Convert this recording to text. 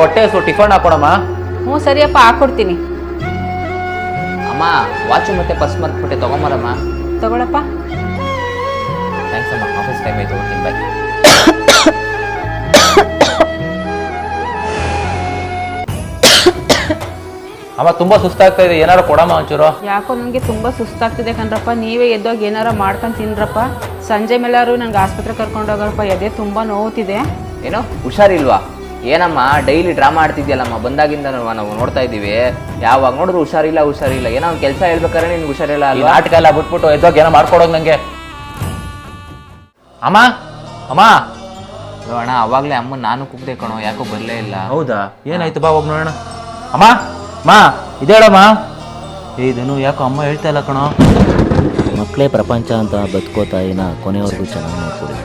ಹೊಟ್ಟೆ ಹಸು ಟಿಫನ್ ಹಾಕೊಡಮ್ಮ. ಹ್ಞೂ ಸರಿಯಪ್ಪ ಹಾಕ್ಕೊಡ್ತೀನಿ. ಅಮ್ಮ ವಾಚು ಮತ್ತೆ ಪರ್ಸ್ ಮರ್ತ್ಬಿಟ್ಟೆ, ತಗೊಂಬರಮ್ಮ. ತಗೊಳಪ್ಪ. ಥ್ಯಾಂಕ್ಸ್ ಅಮ್ಮ, ಆಫೀಸ್ ಟೈಮ್ ಆಯ್ತು, ಹೋಗ್ತೀನಿ, ಬಾಯ್. ಅಮ್ಮ ತುಂಬಾ ಸುಸ್ತಾಗ್ತಾ ಇದೆ, ಏನಾರು ಕೊಡಮ್ಮ ಒಂಚೂರು. ಯಾಕೋ ನನಗೆ ತುಂಬ ಸುಸ್ತಾಗ್ತಿದೆ ಕಣ್ರಪ್ಪ. ನೀವೇ ಎದ್ದೋಗಿ ಏನಾರ ಮಾಡ್ಕೊಂಡು ತಿನ್ರಪ್ಪ. ಸಂಜೆ ಮೇಲಾರು ನಂಗೆ ಆಸ್ಪತ್ರೆ ಕರ್ಕೊಂಡೋಗಪ್ಪ, ಎದೆ ತುಂಬ ನೋವುತ್ತಿದೆ. ಏನೋ ಹುಷಾರಿಲ್ವಾ? ಏನಮ್ಮ ಡೈಲಿ ಡ್ರಾಮಾ ಆಡ್ತಿದ್ಯಲ್ಲಮ್ಮ, ಬಂದಾಗಿಂದ ನಾವು ನೋಡ್ತಾ ಇದ್ದೀವಿ. ಯಾವಾಗ ನೋಡಿದ್ರು ಹುಷಾರಿಲ್ಲ ಹುಷಾರಿಲ್ಲ. ಏನೋ ಒಂದು ಕೆಲಸ ಹೇಳ್ಬೇಕಾದ್ರೆ ನಿನ್ಗೆ ಹುಷಾರಿಲ್ಲ ಈ ಅಲ್ವಾ? ನಾಟಕ ಎಲ್ಲ ಬಿಟ್ಬಿಟ್ಟು ಎದ್ದೋಗಿ ಏನೋ ಮಾಡ್ಕೊಡೋದು ನಂಗೆ. ಅಮ್ಮ ಅಮ್ಮ. ಅಣ್ಣ ಅವಾಗಲೇ ಅಮ್ಮ ನಾನು ಕೂಗ್ದೆ ಕಣೋ, ಯಾಕೋ ಬರಲೇ ಇಲ್ಲ. ಹೌದಾ, ಏನಾಯ್ತು ಬಾ ಹೋಗಿ ನೋಡೋಣ. ಅಮ್ಮ ಮಾ ಇದೇಳಮ್ಮ. ಇದನ್ನು ಯಾಕೋ ಅಮ್ಮ ಹೇಳ್ತಾ ಇಲ್ಲ ಕಣೋ. ಮಕ್ಕಳೇ ಪ್ರಪಂಚ ಅಂತ ಬದುಕೋ ತಾಯಿನ ಕೊನೆವರೆಗೂ ಚೆನ್ನಾಗಿ ನೋಡ್ಕೊಡಿ.